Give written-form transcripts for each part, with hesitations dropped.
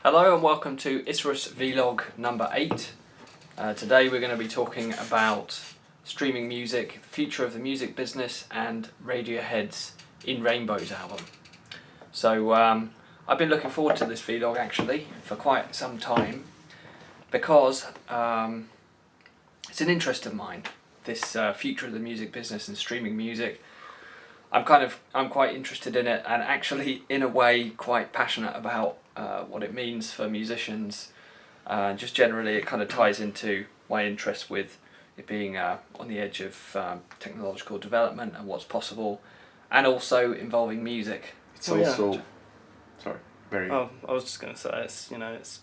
Hello and welcome to Isurus vlog number 8. Today we're going to be talking about streaming music, the future of the music business, and Radiohead's In Rainbows album. So I've been looking forward to this vlog actually for quite some time because it's an interest of mine, this future of the music business and streaming music. I'm quite interested in it, and actually in a way quite passionate about what it means for musicians. Just generally it kind of ties into my interest with it being on the edge of technological development and what's possible, and also involving music. It's also sorry, very. Oh, I was just going to say it's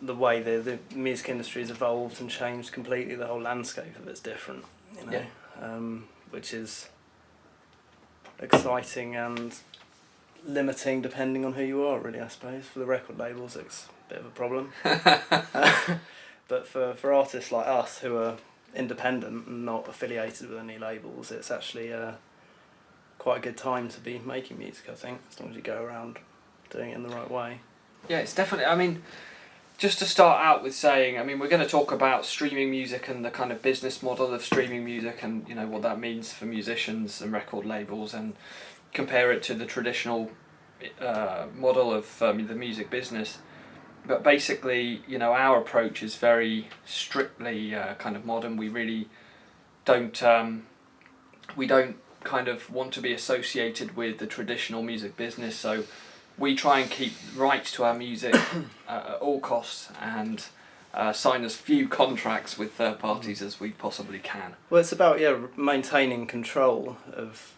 the way the music industry has evolved and changed completely. The whole landscape of it's different, which is exciting and limiting depending on who you are, really. I suppose for the record labels it's a bit of a problem. But for artists like us who are independent and not affiliated with any labels, it's actually quite a good time to be making music, I think, as long as you go around doing it in the right way. Yeah, it's definitely, just to start out with saying, we're going to talk about streaming music and the kind of business model of streaming music and, what that means for musicians and record labels, and compare it to the traditional model of the music business. But basically, our approach is very strictly kind of modern. We really don't kind of want to be associated with the traditional music business, so we try and keep rights to our music at all costs and sign as few contracts with third parties as we possibly can. Well, it's about maintaining control of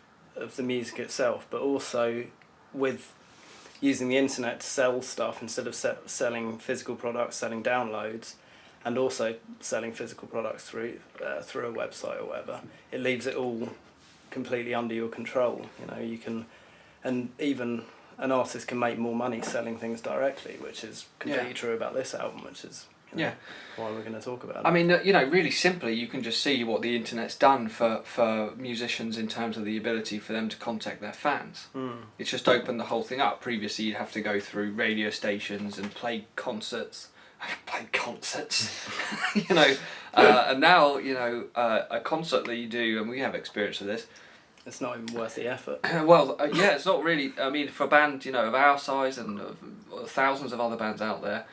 the music itself, but also with using the internet to sell stuff instead of selling physical products, selling downloads, and also selling physical products through a website or whatever. It leaves it all completely under your control. You can, and even an artist can make more money selling things directly, which is completely true about this album, which is why we're going to talk about it. Really simply, you can just see what the internet's done for musicians in terms of the ability for them to contact their fans. It's just opened the whole thing up. Previously, you'd have to go through radio stations and play concerts. And now, a concert that you do, and we have experience of this, it's not even worth the effort. It's not really. For a band, of our size and thousands of other bands out there,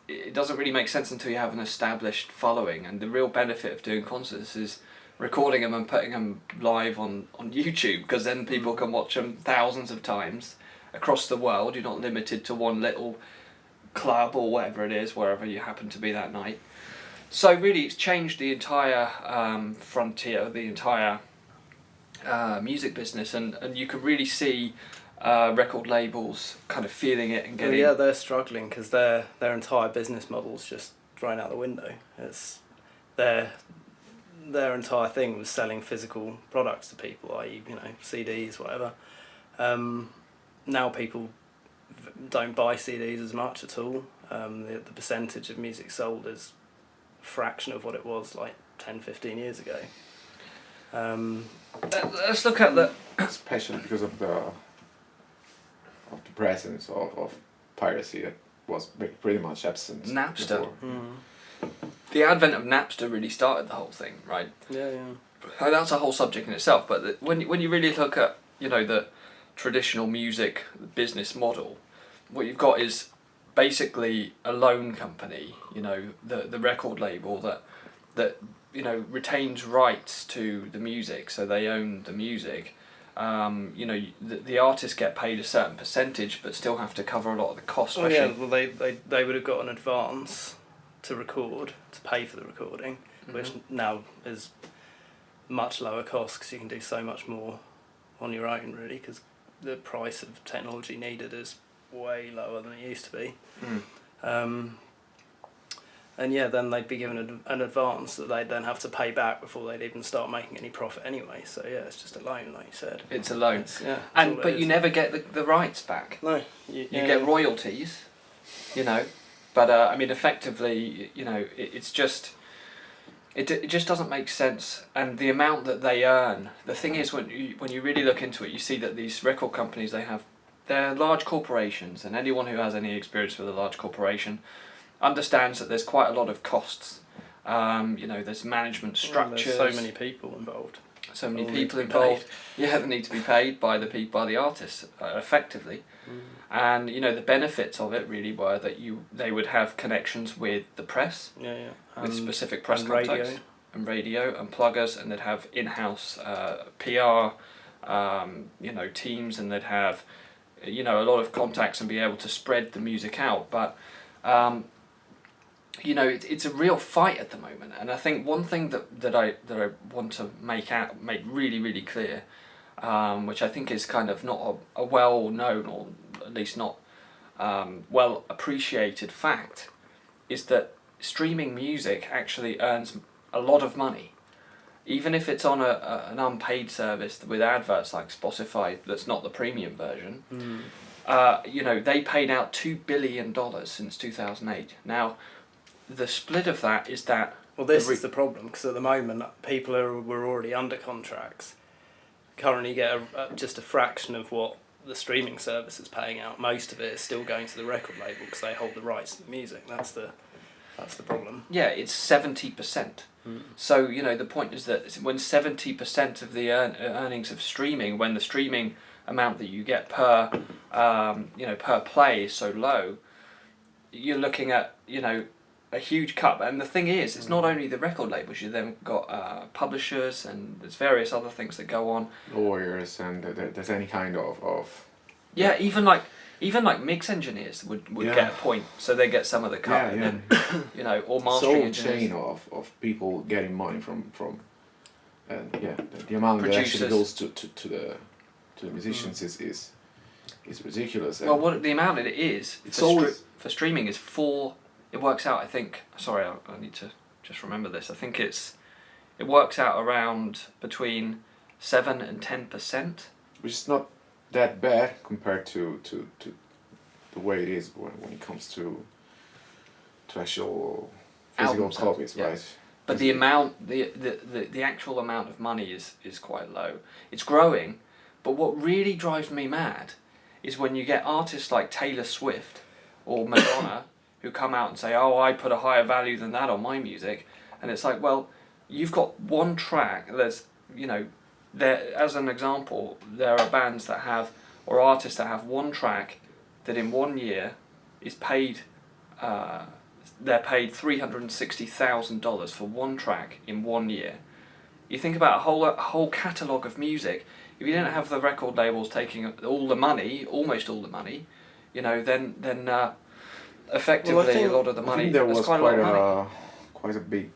it doesn't really make sense until you have an established following. And the real benefit of doing concerts is recording them and putting them live on YouTube, because then people can watch them thousands of times across the world. You're not limited to one little club or whatever it is, wherever you happen to be that night. So really, it's changed the entire frontier, the entire music business, and you can really see record labels kind of feeling it and getting... Well, they're struggling because their entire business model's just thrown out the window. It's their entire thing was selling physical products to people, i.e. CDs, whatever. Now people don't buy CDs as much at all. The percentage of music sold is a fraction of what it was like 10-15 years ago. Let's look at the... Especially because of the presence of piracy that was pretty much absent. Napster. The advent of Napster really started the whole thing, right? Yeah. And that's a whole subject in itself. But when you really look at the traditional music business model, what you've got is basically a loan company. The record label that retains rights to the music, so they own the music. The artists get paid a certain percentage, but still have to cover a lot of the costs. They would have got an advance to record, to pay for the recording, which now is much lower cost because you can do so much more on your own, really, because the price of technology needed is way lower than it used to be. And then they'd be given an advance that they'd then have to pay back before they'd even start making any profit anyway. So it's just a loan, like you said. It's a loan. But you never get the rights back. No. You get royalties, But effectively, it's just... It just doesn't make sense, and the amount that they earn. The thing is, when you really look into it, you see that these record companies, they have they're large corporations, and anyone who has any experience with a large corporation understands that there's quite a lot of costs. There's management structures. There's so many people involved. So many people involved. Yeah, they need to be paid by the artists effectively. And the benefits of it really were that they would have connections with the press, with specific press contacts, and radio and pluggers, and they'd have in-house PR, teams, and they'd have a lot of contacts and be able to spread the music out. But it's a real fight at the moment, and I think one thing that I want to make really, really clear, which I think is kind of not a well known, or at least not well appreciated fact, is that streaming music actually earns a lot of money, even if it's on an unpaid service with adverts like Spotify. That's not the premium version. They paid out $2 billion since 2008. Now, the split of that is that... Well, this is the problem, because at the moment, people were already under contracts, currently get just a fraction of what the streaming service is paying out. Most of it is still going to the record label because they hold the rights to the music. That's the problem. Yeah, it's 70%. So, the point is that when 70% of the earnings of streaming, when the streaming amount that you get per play is so low, you're looking at, a huge cut. And the thing is, it's not only the record labels. You then got publishers, and there's various other things that go on. Lawyers, and there's any kind of yeah, even like mix engineers would get a point, so they get some of the cut. Yeah, and then, or mastering engineers. chain of people getting money from the amount that actually goes to the musicians is ridiculous. Well, what the amount it is for streaming is it works out, I think, sorry, I need to just remember this, I think it works out around between 7 and 10%. Which is not that bad compared to the way it is when it comes to actual physical copies, right? But the amount, the actual amount of money is quite low. It's growing, but what really drives me mad is when you get artists like Taylor Swift or Madonna who come out and say, "Oh, I put a higher value than that on my music," and it's like, well, you've got one track. There's, there, as an example, there are bands that have, or artists that have one track that in 1 year is paid. They're paid $360,000 for one track in 1 year. You think about a whole catalogue of music. If you didn't have the record labels taking all the money, almost all the money, then effectively a lot of the money. I think there was quite a big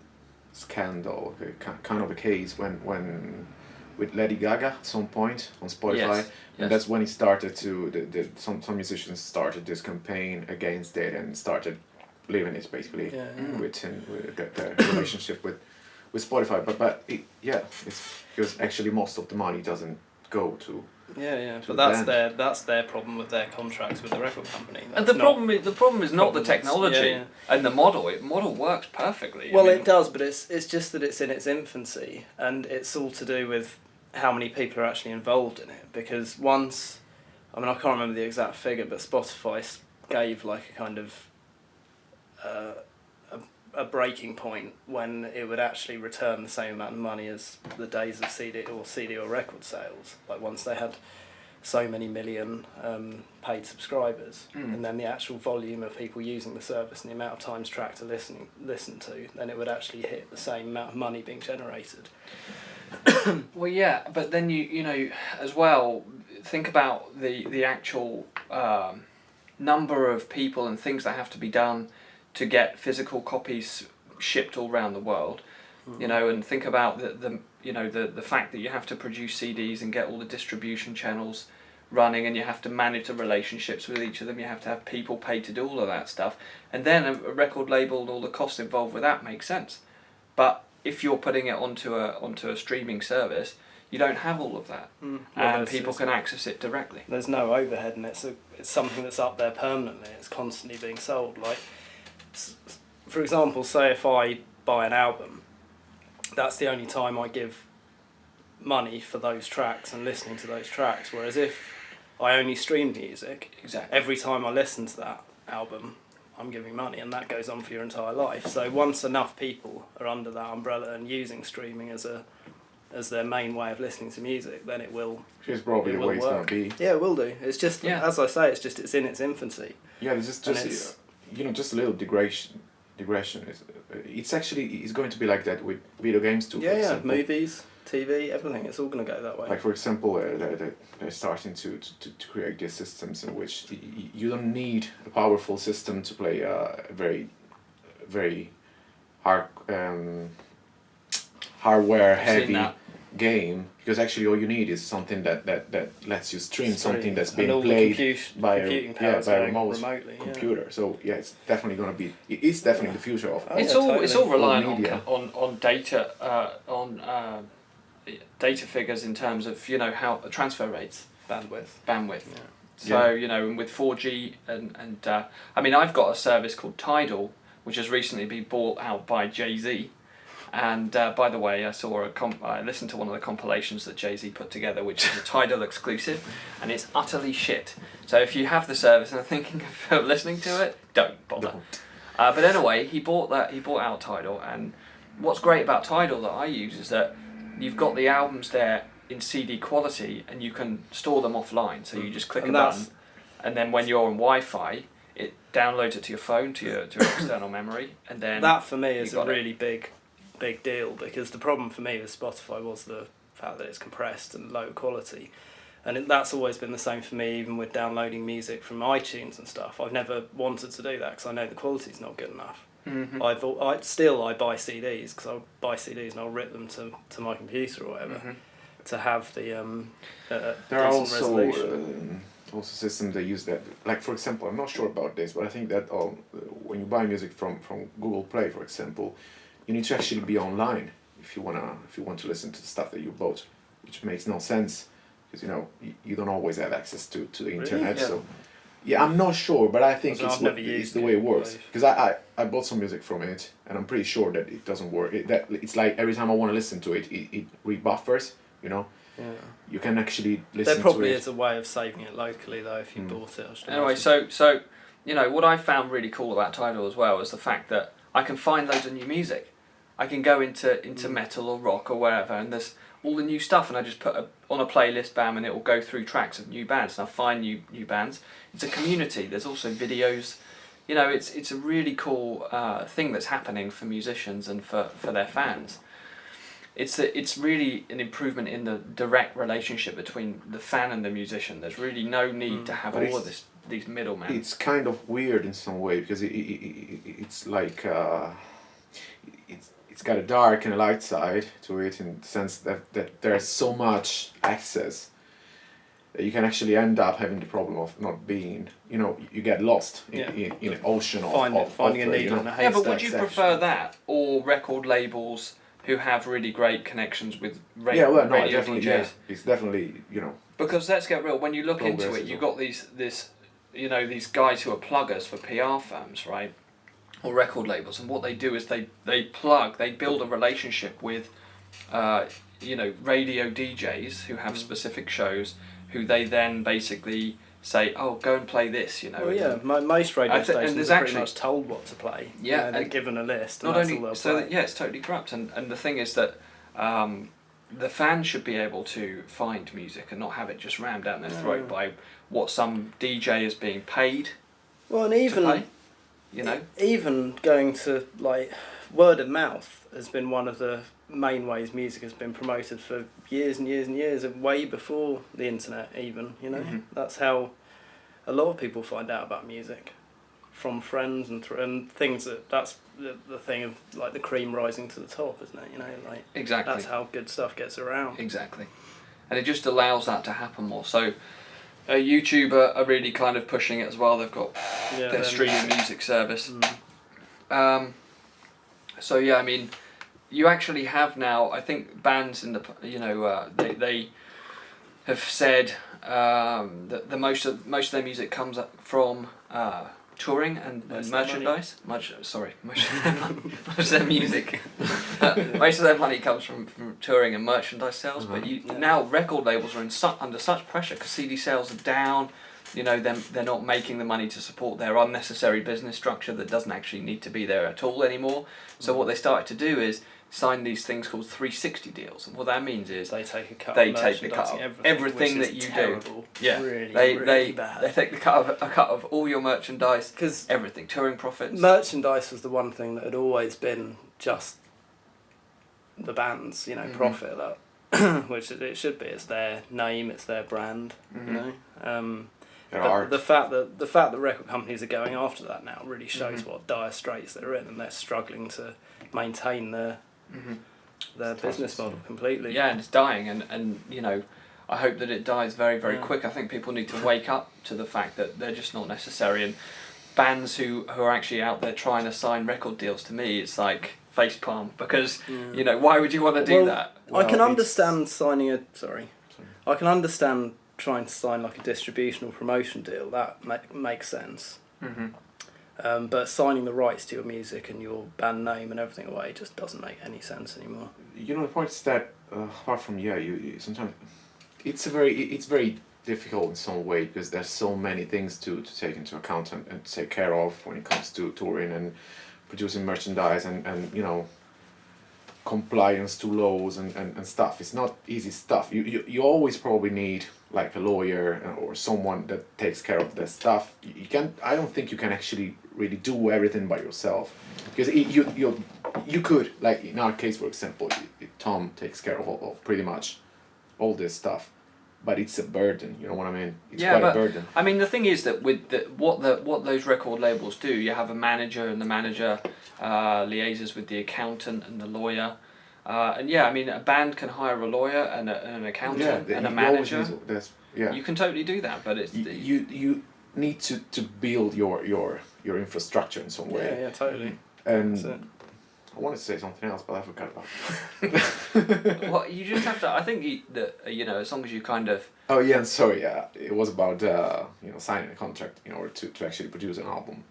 scandal, kind of a case when with Lady Gaga at some point on Spotify, and that's when it started to some musicians started this campaign against it and started leaving it basically with the relationship with Spotify, but it's because actually most of the money doesn't go to. But that's their problem with their contracts with the record company. And the problem is not the technology and the model. The model works perfectly. Well, it does, but it's just that it's in its infancy, and it's all to do with how many people are actually involved in it. Because I can't remember the exact figure, but Spotify gave like a kind of a breaking point when it would actually return the same amount of money as the days of CD or record sales. Like once they had so many million paid subscribers, and then the actual volume of people using the service and the amount of times tracked to listen to, then it would actually hit the same amount of money being generated. Well, yeah, but then you as well think about the actual number of people and things that have to be done to get physical copies shipped all around the world, and think about the fact that you have to produce CDs and get all the distribution channels running, and you have to manage the relationships with each of them. You have to have people paid to do all of that stuff, and then a record label and all the costs involved with that makes sense. But if you're putting it onto a streaming service, you don't have all of that, and people can access it directly. There's no overhead, and it's something that's up there permanently. It's constantly being sold. Like, for example, say if I buy an album, that's the only time I give money for those tracks and listening to those tracks. Whereas if I only stream music. Exactly. Every time I listen to that album, I'm giving money, and that goes on for your entire life. So once enough people are under that umbrella and using streaming as their main way of listening to music, then it will. Which is probably the way it's going to be. Yeah, it will do. It's just, as I say, it's in its infancy. Yeah, there's just just a little digression. It's going to be like that with video games too. Yeah, movies, TV, everything. It's all going to go that way. Like for example, they're starting to create these systems in which you don't need a powerful system to play a very, very hardware heavy game, because actually all you need is something that lets you stream something that's being played by a remote computer. So yeah, it's definitely going to be. It's definitely the future of. It's all reliant on data data figures in terms of how transfer rates, bandwidth. Yeah. So and with 4G and I mean, I've got a service called Tidal, which has recently been bought out by Jay-Z. And by the way, I listened to one of the compilations that Jay-Z put together, which is a Tidal exclusive, and it's utterly shit. So if you have the service and are thinking of listening to it, don't bother. But anyway, he bought out Tidal, and what's great about Tidal that I use is that you've got the albums there in CD quality, and you can store them offline. So you just click a button, and then when you're on Wi-Fi, it downloads it to your phone, to your external memory, and then that for me is a really big deal, because the problem for me with Spotify was the fact that it's compressed and low quality, and that's always been the same for me. Even with downloading music from iTunes and stuff, I've never wanted to do that because I know the quality's not good enough. Mm-hmm. I buy CDs, because I'll buy CDs and I'll rip them to my computer or whatever, to have the there are also systems that use that. Like for example, I'm not sure about this, but I think that when you buy music from Google Play, for example, you need to actually be online if you want to listen to the stuff that you bought, which makes no sense, because you don't always have access to the internet. Yeah. So I'm not sure, but I think it's the way it works, because I bought some music from it, and I'm pretty sure that it doesn't work. It's like every time I want to listen to it, it rebuffers. Yeah. You can actually listen to it. There probably is a way of saving it locally though if you bought it. Anyway, so what I found really cool about Tidal as well is the fact that I can find loads of new music. I can go into metal or rock or wherever, and there's all the new stuff, and I just put on a playlist, bam, and it will go through tracks of new bands, and I find new bands. It's a community. There's also videos. It's a really cool thing that's happening for musicians and for their fans. It's really an improvement in the direct relationship between the fan and the musician. There's really no need to have all of these middlemen. It's kind of weird in some way, because it's like it's got a dark and a light side to it, in the sense that there's so much access that you can actually end up having the problem of not being, you get lost in an ocean of finding a needle in a haystack. Yeah, but would you prefer that, or record labels who have really great connections with radio definitely, DJs? yeah. It's definitely, Because let's get real, when you look into it, you've got these these guys who are pluggers for PR firms, right? Or record labels, and what they do is they build a relationship with radio DJs who have specific shows, who they then basically say, oh, go and play this, most radio stations are pretty much told what to play. Yeah, they're given a list, and that's all they'll play. It's totally corrupt, and the thing is that the fans should be able to find music and not have it just rammed down their throat by what some DJ is being paid. Well, and even to play. Even going to word of mouth has been one of the main ways music has been promoted for years and years and years, way before the internet even, That's how a lot of people find out about music, from friends and things that's the thing of the cream rising to the top, isn't it? Exactly. That's how good stuff gets around. Exactly. And it just allows that to happen more. So YouTube are really kind of pushing it as well. They've got their streaming music service. So yeah, I mean, you actually have now, I think bands in the they have said that most of their music comes from touring and Most of merchandise. Most of their music. Most of their money comes from touring and merchandise sales. But now record labels are under such pressure because CD sales are down. You know, they're not making the money to support their unnecessary business structure that doesn't actually need to be there at all anymore. So what they started to do is sign these things called 360 deals, and what that means is they take a cut. They take the cut of everything that you terrible. do. Yeah, really bad. They take the cut of all your merchandise, because everything, touring profits. Merchandise was the one thing that had always been just the band's, profit, which it should be. It's their name, it's their brand, you know. But the fact that record companies are going after that now really shows what dire straits they're in, and they're struggling to maintain their business model completely. Yeah, and it's dying, and you know, I hope that it dies very, very quick. I think people need to wake up to the fact that they're just not necessary, and bands who are actually out there trying to sign record deals, to me, it's like facepalm, because you know, why would you want to do that? Well, I can understand I can understand trying to sign like a distribution or promotion deal. That makes sense. But signing the rights to your music and your band name and everything away just doesn't make any sense anymore. You know, the point is that apart from you sometimes it's very difficult in some way, because there's so many things to take into account and take care of when it comes to touring and producing merchandise and you know, compliance to laws and stuff. It's not easy stuff. You always probably need like a lawyer or someone that takes care of this stuff. You can't. I don't think you can actually really do everything by yourself, because you could, like in our case, for example, Tom takes care of pretty much all this stuff, but it's a burden. You know what I mean? It's quite a burden. I mean, the thing is that with what those record labels do, you have a manager, and the manager liaises with the accountant and the lawyer. And yeah, I mean, a band can hire a lawyer and an accountant and a manager. You can totally do that, but it's you need to build your infrastructure in some way. Yeah, totally. And I wanted to say something else, but I forgot about it. Well, you just have to. I think you know, as long as you kind of. Oh yeah, and sorry. Yeah, it was about signing a contract in order to actually produce an album.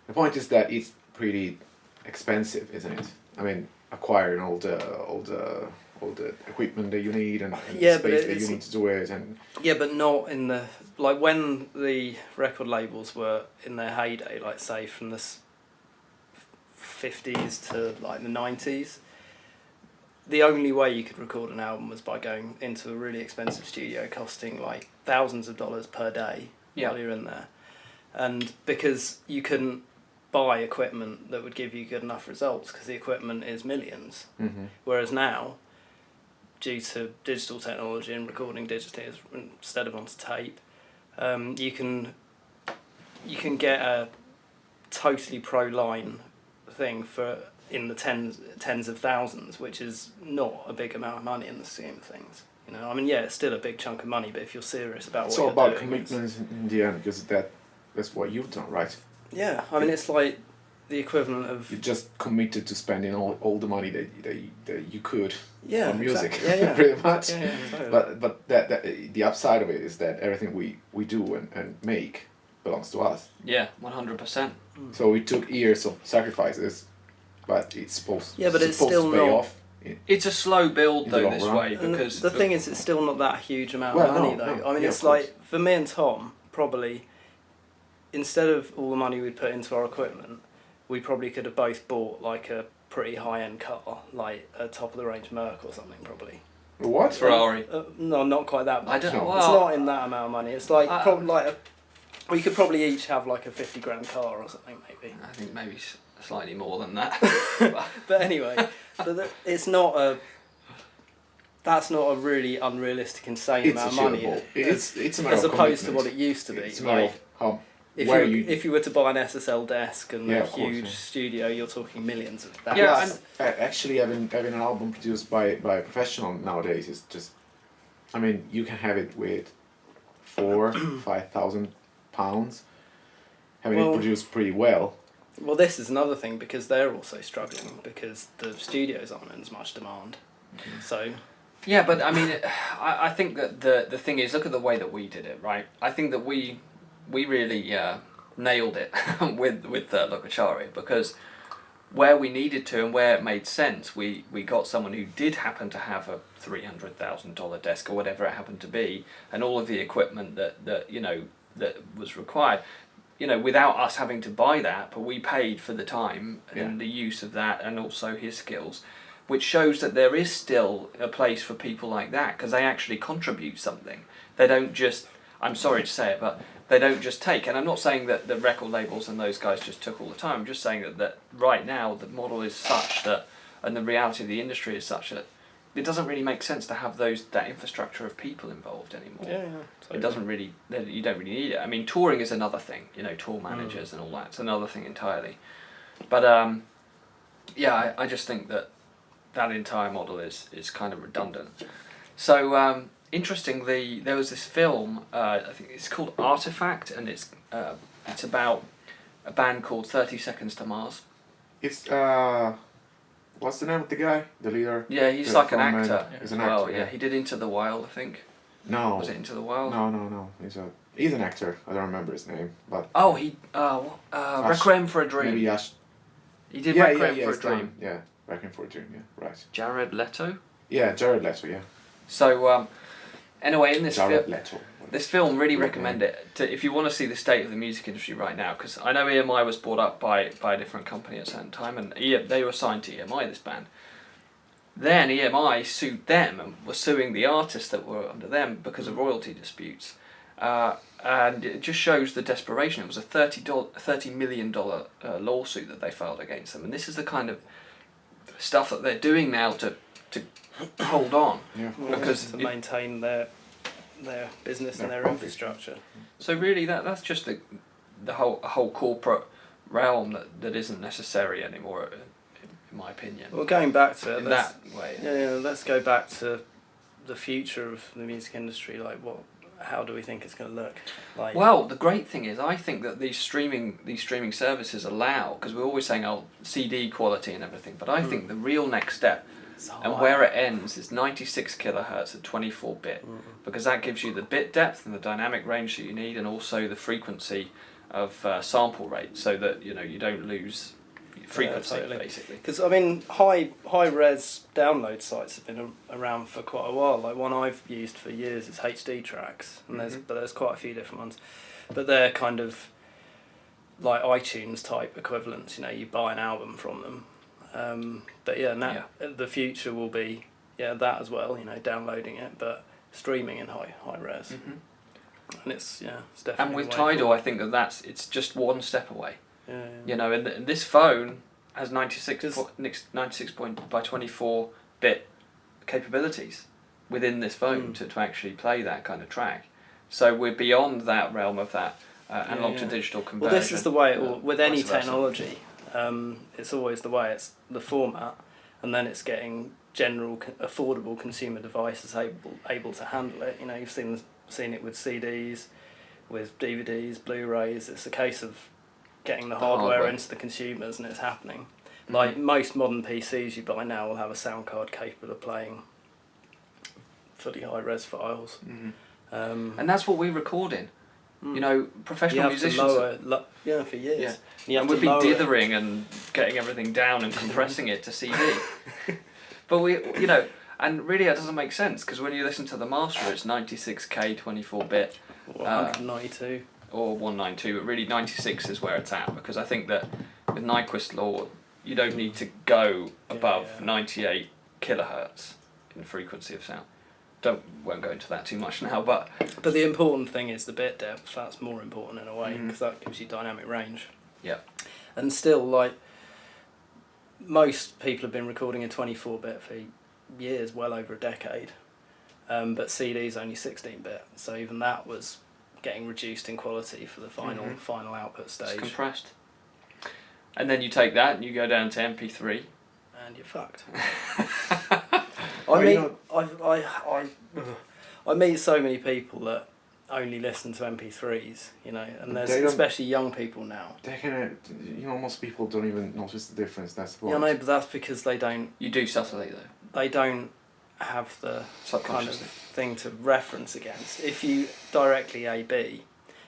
The point is that it's pretty expensive, isn't it? I mean, acquiring all the equipment that you need and the space that you need to do it, and but not in the when the record labels were in their heyday, like say from the 50s to like the 90s. The only way you could record an album was by going into a really expensive studio costing like thousands of dollars per day while you're in there, and because you couldn't buy equipment that would give you good enough results, because the equipment is millions. Whereas now, due to digital technology and recording digitally instead of onto tape, you can get a totally pro line thing for in the tens of thousands, which is not a big amount of money in the scheme of things. You know, I mean, yeah, it's still a big chunk of money, but if you're serious about it's what all you're about doing, commitments in the end, because that's what you've done, right? Yeah, I mean, it's like the equivalent of... You just committed to spending all the money that you could on music, exactly. pretty much. Yeah, totally. But that the upside of it is that everything we do and make belongs to us. Yeah, 100%. So it took years of sacrifices, but it's supposed it's still to pay not... off. It's a slow build though this way, And because the thing is, it's still not that huge amount of money though. I mean, it's like for me and Tom, probably instead of all the money we'd put into our equipment, we probably could have both bought like a pretty high-end car, like a top-of-the-range Merc or something, probably. What? Ferrari. No, not quite that much. I don't know. It's not in that amount of money. It's like probably like we could probably each have like a 50 grand car or something, maybe. I think maybe slightly more than that. But anyway, it's not a. That's not a really unrealistic, insane amount of money. It's a matter as of opposed to what it used to be. It's a matter of how. If you were to buy an SSL desk and a huge studio, you're talking millions of that. Yeah, actually having an album produced by a professional nowadays is just, I mean, you can have it with £5,000, having it produced pretty well. Well, this is another thing, because they're also struggling because the studios aren't in as much demand. So. Yeah, but I mean, I think that the thing is, look at the way that we did it, right? I think that we really nailed it with Lokachari, because where we needed to and where it made sense, we got someone who did happen to have a $300,000 desk or whatever it happened to be, and all of the equipment that you know that was required. You know, without us having to buy that, but we paid for the time and the use of that, and also his skills, which shows that there is still a place for people like that, because they actually contribute something. They don't just, I'm sorry to say it, but they don't just take. And I'm not saying that the record labels and those guys just took all the time. I'm just saying that right now the model is such that, and the reality of the industry is such that it doesn't really make sense to have that infrastructure of people involved anymore. Totally. It doesn't really, you don't really need it. I mean, touring is another thing, you know, tour managers and all that. It's another thing entirely. But I just think that entire model is kind of redundant. So interestingly, there was this film, I think it's called Artifact, and it's about a band called 30 Seconds to Mars. It's what's the name of the guy? The leader? Yeah, he's like an actor. He's an actor. Yeah, he did Into the Wild, I think. No. Was it Into the Wild? No. He's an actor. I don't remember his name, but. Oh, Requiem for a Dream. Maybe Ash. He did Requiem for a Dream. Yeah, Requiem for a Dream. Yeah, right. Jared Leto. Yeah, Jared Leto. Yeah. So anyway, in this Leto. This film, really recommend it if you want to see the state of the music industry right now, because I know EMI was bought up by a different company at a certain time, and they were signed to EMI, this band. Then EMI sued them and were suing the artists that were under them because of royalty disputes. And it just shows the desperation. It was a $30 million lawsuit that they filed against them, and this is the kind of stuff that they're doing now to hold on, because to maintain their business and their infrastructure. So really, that's just the whole corporate realm that isn't necessary anymore, in my opinion. Well, going back to it, that way. Yeah, let's go back to the future of the music industry. Like, how do we think it's going to look like? Well, the great thing is, I think that these streaming services allow, because we're always saying, CD quality and everything, but I think the real next step, and where it ends, is 96 kilohertz at 24-bit, because that gives you the bit depth and the dynamic range that you need, and also the frequency of sample rate, so that you don't lose frequency, basically. Because I mean, high res download sites have been around for quite a while. Like one I've used for years is HD Tracks, and there's quite a few different ones, but they're kind of like iTunes type equivalents. You buy an album from them. But the future will be that as well. Downloading it, but streaming in high res, and it's definitely. And with Tidal, I think it's just one step away. Yeah. And this phone has 96 by 24-bit capabilities within this phone to actually play that kind of track. So we're beyond that realm of that analog to digital conversion. Well, this is the way with any technology. It's always the way. It's the format, and then it's getting general affordable consumer devices able to handle it. You've seen it with CDs, with DVDs, Blu-rays. It's a case of getting the hardware into the consumers, and it's happening. Like most modern PCs you buy now will have a sound card capable of playing fully high res files. And that's what we record in. Professional musicians. For years. Yeah. And we'd be dithering and getting everything down and compressing it to CD. But and really it doesn't make sense, because when you listen to the master, it's 96K 24-bit. 192. Or 192, but really 96 is where it's at, because I think that with Nyquist law, you don't need to go above 98 kilohertz in frequency of sound. Won't go into that too much now, but the important thing is the bit depth. That's more important in a way, because that gives you dynamic range. Yeah. And still, like, most people have been recording in 24-bit for years, well over a decade, but CD's only 16-bit, so even that was getting reduced in quality for the final output stage. It's compressed. And then you take that and you go down to MP3. And you're fucked. I meet so many people that only listen to MP3s, and there's especially young people now. Most people don't even notice the difference. That's the point. Yeah, but that's because they don't. You do subtly though. They don't have the kind of thing to reference against. If you directly A/B,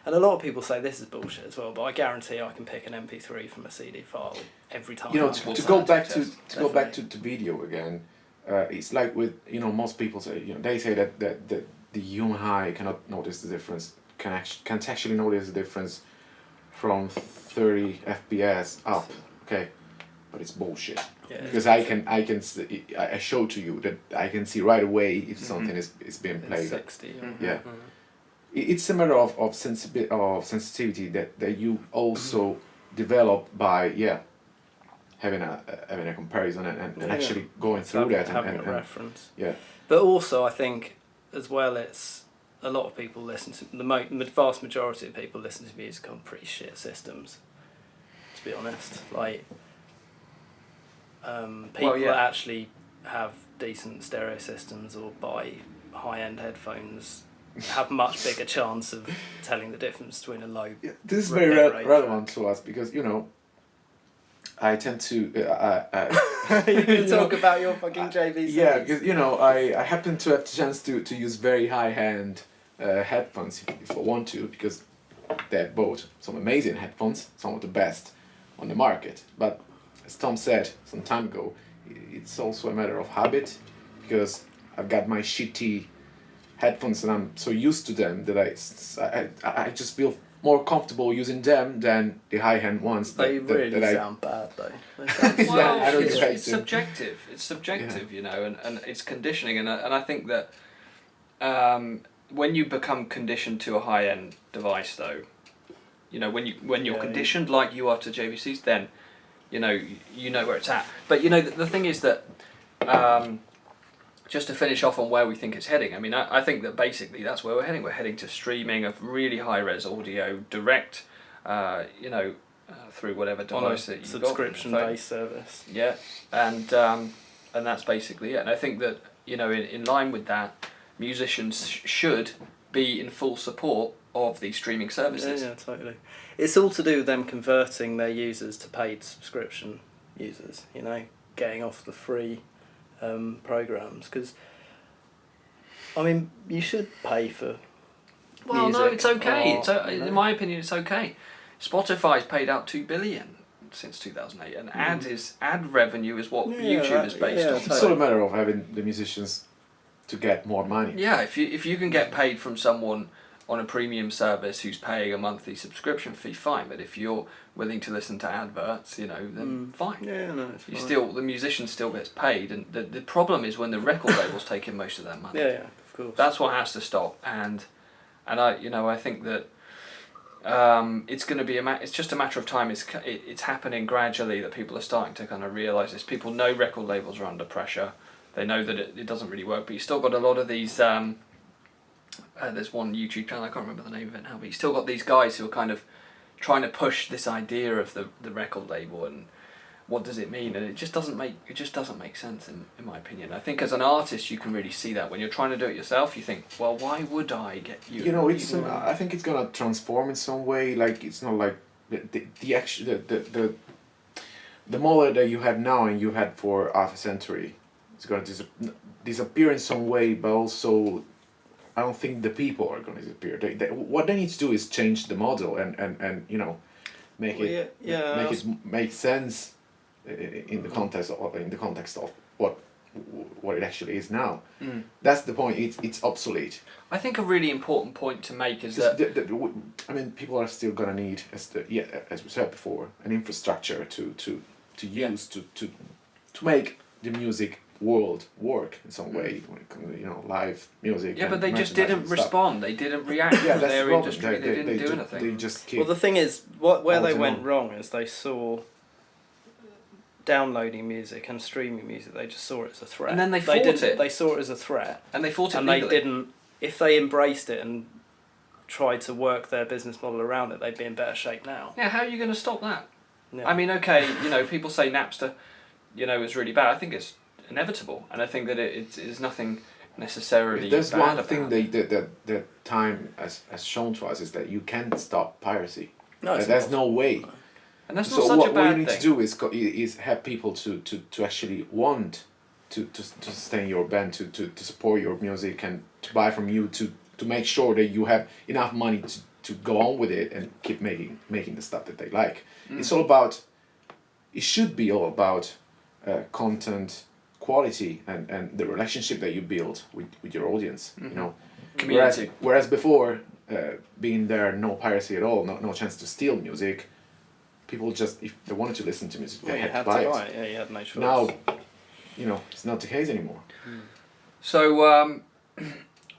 And a lot of people say this is bullshit as well, but I guarantee I can pick an MP3 from a CD file every time. You know, to go back to Definitely. go back to video again, it's like with, you know, most people say, you know, they say that the human eye cannot notice the difference, can't actually notice the difference from 30 FPS up. Okay, but it's bullshit. Yeah, Because I show to you that I can see right away if something is being played. 60. Yeah. It's a matter of sensitivity that you also develop by having a comparison and actually going through that having and a reference. Yeah. But also, I think as well, it's a lot of people listen to the vast majority of people listen to music on pretty shit systems. To be honest, like people that actually have decent stereo systems or buy high-end headphones have much bigger chance of telling the difference between a low. Yeah, this is very relevant to us because, you know, I tend to. You can talk about your fucking JVCs. Yeah, because, you know, I happen to have the chance to use very high-end headphones if I want to, because they're both some amazing headphones, some of the best on the market. But as Tom said some time ago, it's also a matter of habit, because I've got my shitty headphones and I'm so used to them that I just feel more comfortable using them than the high-end ones. They really sound bad though. Well, I don't it's expect to. subjective. It's subjective, you know, and it's conditioning, and I think that when you become conditioned to a high-end device, though, you know, when you're conditioned like you are to JVCs, then you know where it's at. But you know, the thing is that just to finish off on where we think it's heading, I mean, I think that basically that's where we're heading. We're heading to streaming of really high-res audio direct, through whatever device that you've got. Subscription-based service. Yeah, and that's basically it. And I think that, you know, in line with that, musicians should be in full support of these streaming services. Yeah, totally. It's all to do with them converting their users to paid subscription users, you know, getting off the free programs, because I mean you should pay for music. No, it's okay. You know? In my opinion, it's okay. Spotify's paid out $2 billion since 2008, and ad revenue is what YouTube is based on. It's sort of a matter of having the musicians to get more money. Yeah, if you can get paid from someone on a premium service who's paying a monthly subscription fee, fine. But if you're willing to listen to adverts, you know, then fine. Yeah, no, it's fine. The musician still gets paid, and the problem is when the record labels take in most of their money. Yeah, of course. That's what has to stop, and I think that it's going to be it's just a matter of time. It's happening gradually that people are starting to kind of realise this. People know record labels are under pressure. They know that it doesn't really work, but you still got a lot of these. There's one YouTube channel, I can't remember the name of it now, but you still got these guys who are kind of trying to push this idea of the record label and what does it mean, and it just doesn't make sense in my opinion. I think as an artist you can really see that when you're trying to do it yourself. You think, well, why would I get you? You know, I think it's gonna transform in some way. Like, it's not like the model that you have now and you had for half a century. It's gonna disappear in some way, but also I don't think the people are going to disappear. What they need to do is change the model and you know, make it make sense in the context of what it actually is now. That's the point. It's obsolete. I think a really important point to make is that I mean, people are still going to need, as we said before, an infrastructure to use to make the music world work in some way, you know, live music. Yeah, but they just didn't respond. They didn't react to their industry. They didn't do anything. They just keep. Well, the thing is, where they went wrong is they saw downloading music and streaming music. They just saw it as a threat. And then they fought it. They saw it as a threat. And they fought it and legally. They didn't. If they embraced it and tried to work their business model around it, they'd be in better shape now. Yeah, how are you going to stop that? Yeah. I mean, okay, you know, people say Napster, you know, is really bad. I think it's inevitable, and I think that it is nothing necessarily if there's bad one about thing that time has shown to us is that you can't stop piracy. No, there's no way. And that's not So such a bad what you need thing. to do is have people to actually want to stay in your band, to support your music and to buy from you, to make sure that you have enough money to to go on with it and keep making the stuff that they like. It's all about. It should be all about content quality and the relationship that you build with your audience. You know, Community. whereas before, being there, no piracy at all, no chance to steal music. People just, if they wanted to listen to music, they had to buy it. Yeah, you had no choice. Now, you know, it's not the case anymore. So,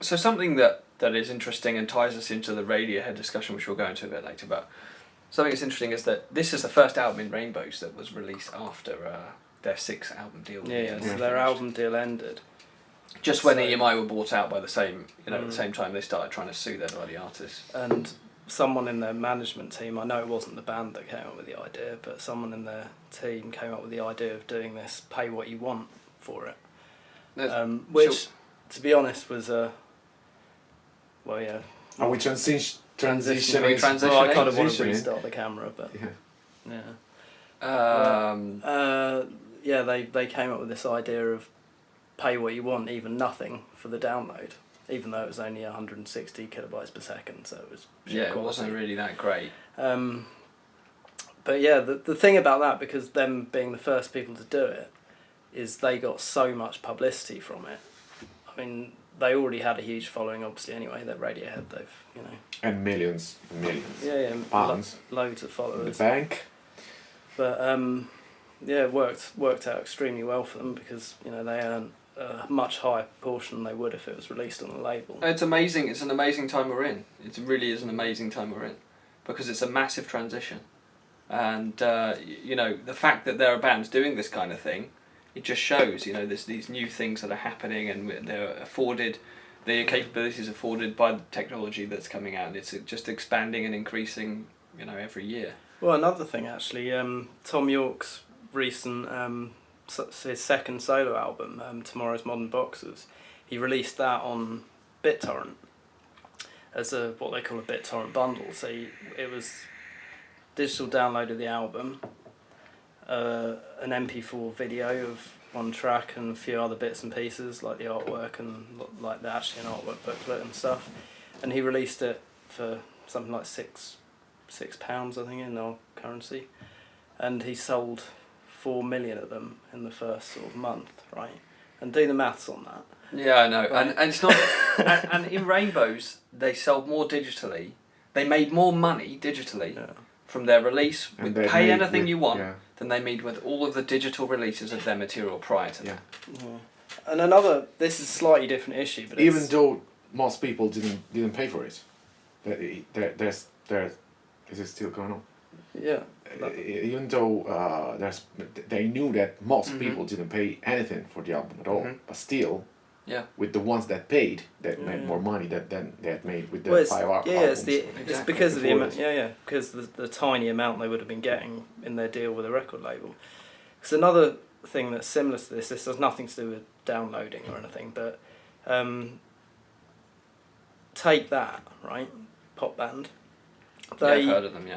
so something that is interesting and ties us into the Radiohead discussion, which we'll go into a bit later, but something that's interesting is that this is the first album in Rainbows that was released after their 6 album deal. So their album deal ended. Just when EMI were bought out by the same, at the same time they started trying to sue their bloody artists. And someone in their management team, I know it wasn't the band that came up with the idea, but someone in their team came up with the idea of doing this pay what you want for it. Which, to be honest, was a... Well, yeah. Are we transitioning? Transitioning? Well, I kind of want to restart the camera, but... Yeah. They came up with this idea of pay what you want, even nothing, for the download, even though it was only 160 kilobytes per second, so it was it wasn't really that great. But yeah, the thing about that, because them being the first people to do it, is they got so much publicity from it. I mean, they already had a huge following, obviously, anyway. They're Radiohead, they've, And millions and millions. Yeah, pounds. Loads of followers. In the bank. But, yeah, it worked out extremely well for them, because, they earn a much higher proportion than they would if it was released on a label. It's amazing. It's an amazing time we're in. It really is an amazing time we're in, because it's a massive transition, and the fact that there are bands doing this kind of thing, it just shows there's these new things that are happening, and they're afforded, the capabilities afforded by the technology that's coming out, and it's just expanding and increasing every year. Well, another thing actually, Tom York's recent his second solo album, Tomorrow's Modern Boxers, he released that on BitTorrent as what they call a BitTorrent bundle. So it was digital download of the album, an MP4 video of one track and a few other bits and pieces like the artwork and like actually an artwork booklet and stuff, and he released it for something like £6 I think in our currency, and he sold 4 million of them in the first sort of month, right? And do the maths on that. Yeah, I know. Right. And it's not. and in Rainbows, they sold more digitally. They made more money digitally from their release with Pay Anything You Want than they made with all of the digital releases of their material prior to that. And this is a slightly different issue, but even though most people didn't pay for it, is it still going on? Yeah. Even though they knew that most people didn't pay anything for the album at all, but still, with the ones that paid, that made more money than they had made with the 5 albums. It's because of the amount, because the tiny amount they would have been getting in their deal with a record label. Because another thing that's similar to this has nothing to do with downloading or anything, but Take That, right? Pop band. I've heard of them,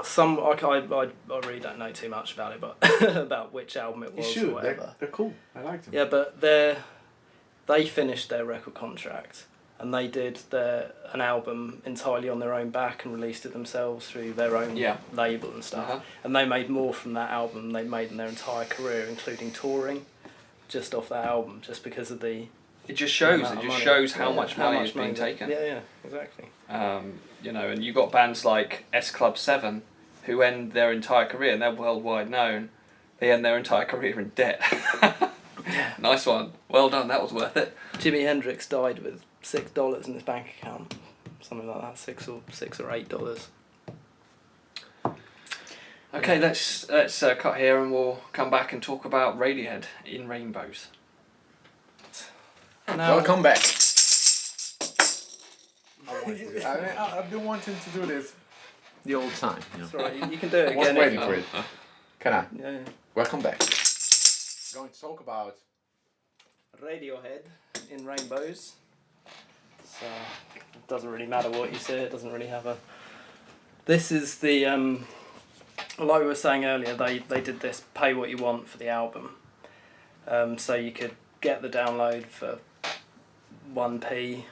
I really don't know too much about it, but about which album it was. You should. Or whatever. They're cool. I like them. Yeah, but they finished their record contract and they did an album entirely on their own back and released it themselves through their own label and stuff. And they made more from that album than they made in their entire career, including touring, just off that album, just because of the. It just shows. It just shows how much money is being taken. Yeah, exactly. And you got bands like S Club 7, who end their entire career, and they're worldwide known. They end their entire career in debt. Nice one. Well done. That was worth it. Jimi Hendrix died with $6 in his bank account, something like that, $6 or $8. Okay, let's cut here, and we'll come back and talk about Radiohead in Rainbows. Welcome back. I've been wanting to do this the old time. Sorry, you can do it again. I was waiting for it. Can I? Yeah. Welcome back. We're going to talk about Radiohead in Rainbows. So it doesn't really matter what you say. It doesn't really have a. This is the like we were saying earlier. They did this pay what you want for the album. So you could get the download for 1p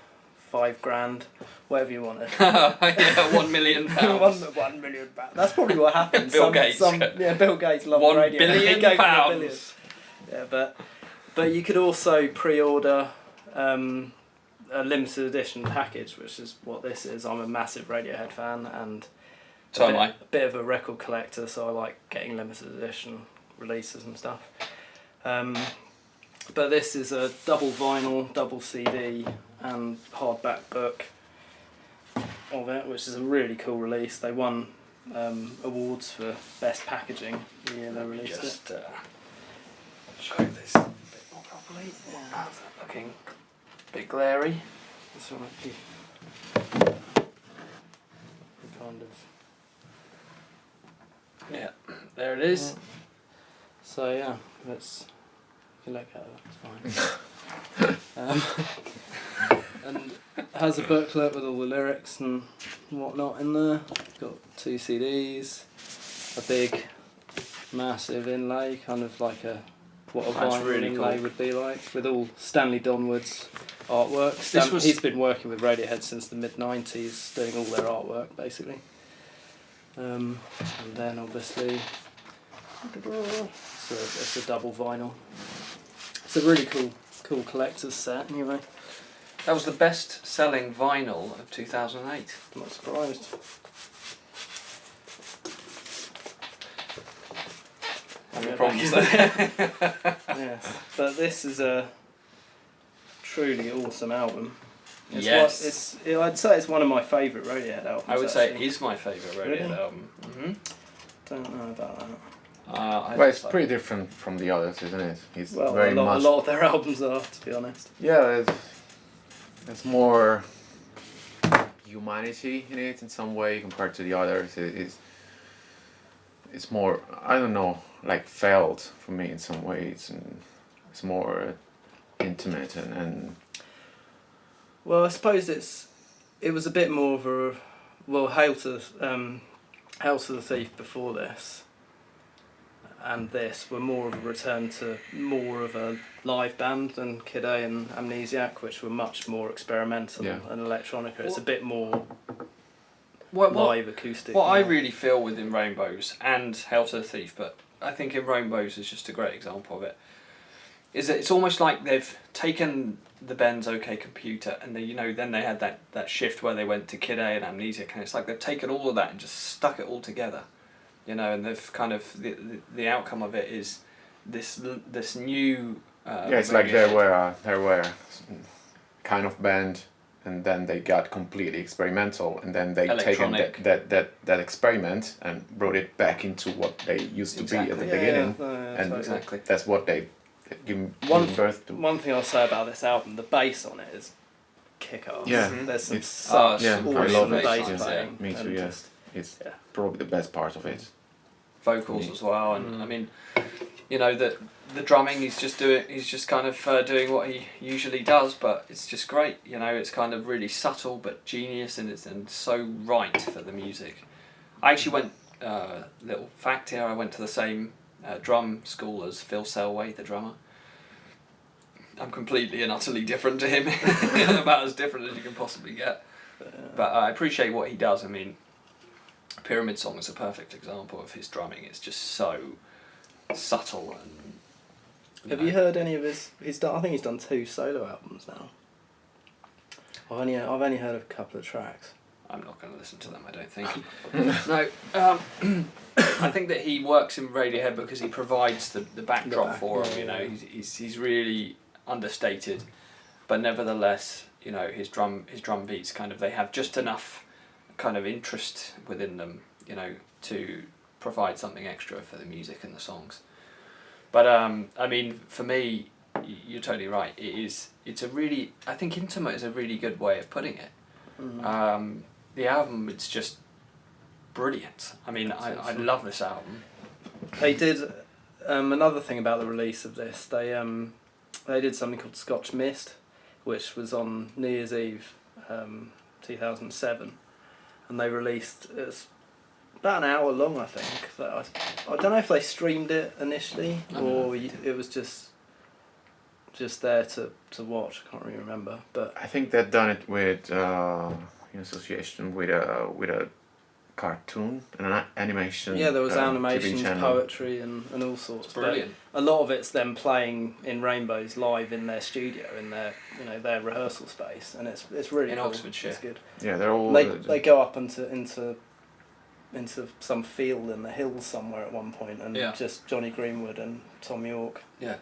£5,000, whatever you wanted. Yeah, £1 million. £1 million. That's probably what happened. Bill Gates. Bill Gates loved £1 radio. billion. He gave him £1 billion. Yeah, but you could also pre-order a limited edition package, which is what this is. I'm a massive Radiohead fan and a bit of a record collector, so I like getting limited edition releases and stuff. But this is a double vinyl, double CD and hardback book of it, which is a really cool release. They won awards for best packaging the year they released it. Show this a bit more properly. Yeah. How's that looking? A bit glary. This one might be kind of... Yeah, there it is. Yeah. So yeah, you can let go of it, it's fine. And it has a booklet with all the lyrics and whatnot in there. It's got 2 CDs, a big, massive inlay, kind of like what a vinyl really inlay cool. would be like, with all Stanley Donwood's artwork. He's been working with Radiohead since the mid-90s, doing all their artwork basically. And then obviously, it's a double vinyl. It's a really cool collector's set anyway. That was the best selling vinyl of 2008. I'm not surprised. Any problems there? Yes, but this is a truly awesome album. Yes. I'd say it's one of my favourite Radiohead albums. I would say actually. it is my favourite Radiohead Really? album. Mm-hmm. Don't know about that. Well, it's pretty different from the others, isn't it? It's very a much. lot of their albums are, to be honest. Yeah, there's more humanity in it in some way compared to the others. It's more, I don't know, like felt for me in some ways, and it's more intimate and. Well, I suppose it was a bit more of a Hail to the Thief before this, and this were more of a return to more of a live band than Kid A and Amnesiac, which were much more experimental and electronica. It's a bit more live acoustic. What I really feel with In Rainbows and Hail to the Thief, but I think In Rainbows is just a great example of it, is that it's almost like they've taken the Ben's OK Computer and then they had that shift where they went to Kid A and Amnesiac, and it's like they've taken all of that and just stuck it all together, and they've kind of the outcome of it is this new it's like they were a kind of band, and then they got completely experimental, and then they taken that experiment and brought it back into what they used to be at the beginning, and exactly that's what they give birth to. One thing I'll say about this album, the bass on it is kick-ass. Yeah, there's some I love it. bass playing. Me too. Yes, it's probably the best part of it. Vocals as well, and I mean, the drumming he's just kind of doing what he usually does, but it's just great. It's kind of really subtle but genius, and so right for the music. I actually went little fact here. I went to the same drum school as Phil Selway, the drummer. I'm completely and utterly different to him, about as different as you can possibly get. But I appreciate what he does. I mean, Pyramid Song is a perfect example of his drumming. It's just so subtle and. Have you heard any of his? I think he's done 2 solo albums now. I've only heard a couple of tracks. I'm not going to listen to them, I don't think. No, I think that he works in Radiohead because he provides the backdrop for him. He's really understated, but nevertheless, his drum beats they have just enough kind of interest within them, to provide something extra for the music and the songs. But I mean, for me, you're totally right. I think intimate is a really good way of putting it. Mm-hmm. The album, it's just brilliant. I mean, I love this album. They did another thing about the release of this. They did something called Scotch Mist, which was on New Year's Eve, 2007, and they released. It's about an hour long, I think. I don't know if they streamed it initially or it was just just there to watch. I can't really remember, but I think they'd done it with in association with a cartoon and an animation. yeah, there was TV animations, channel. poetry, and all sorts. It's brilliant. But a lot of it's them playing in Rainbows live in their studio, in their their rehearsal space, and it's really In cool. Oxfordshire. It's good. Yeah, they're all. They go up into some field in the hills somewhere at one point, and just Johnny Greenwood and Tom York. Yeah.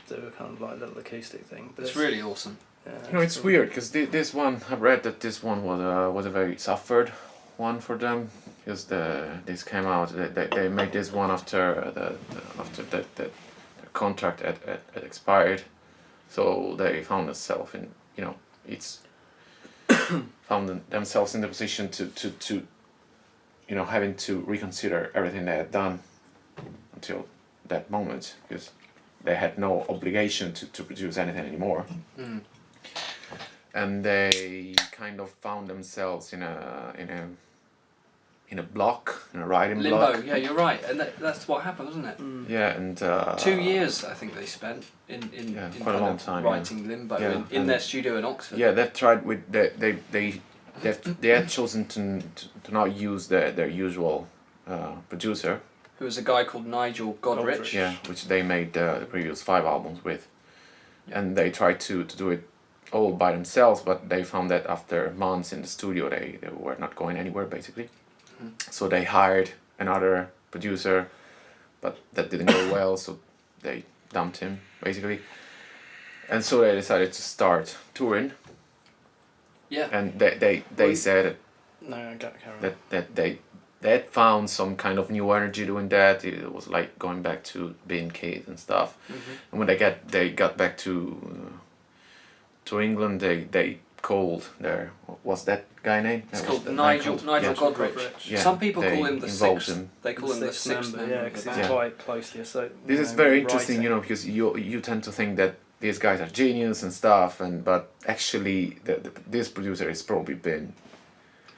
Do a kind of like little acoustic thing. But It's really awesome. Yeah, It's cool. weird because this one, I've read that this one was a very suffered one for them, because this came out, they made this one after the contract had expired, so they found themselves in found themselves in the position to having to reconsider everything they had done until that moment, because they had no obligation to produce anything anymore. Mm. And they kind of found themselves in a block, in a writing Limbo. block. Yeah, you're right, and that's what happened, wasn't it? Mm. Yeah, and 2 years I think they spent in quite a kind long of time, writing Limbo in their studio in Oxford. Yeah, they've tried with they had chosen to not use their usual producer. Who was a guy called Nigel Godrich. Yeah, which they made the previous 5 albums with, and they tried to do it all by themselves, but they found that after months in the studio they were not going anywhere basically. Mm. So they hired another producer, but that didn't go well, so they dumped him basically, and so they decided to start touring. Yeah. And they said No, I got carry on. that they had found some kind of new energy doing that. It was like going back to being kids and stuff. Mm-hmm. And when they got back to England, they called their, what's that guy name? It's That called was- Nigel yeah. Godrich. Yeah, Some people they call him the involved sixth. him. They call him the sixth member. Yeah, of the because band. he's quite closely associated. This is very interesting, because you tend to think that these guys are genius and stuff, but actually this producer has probably been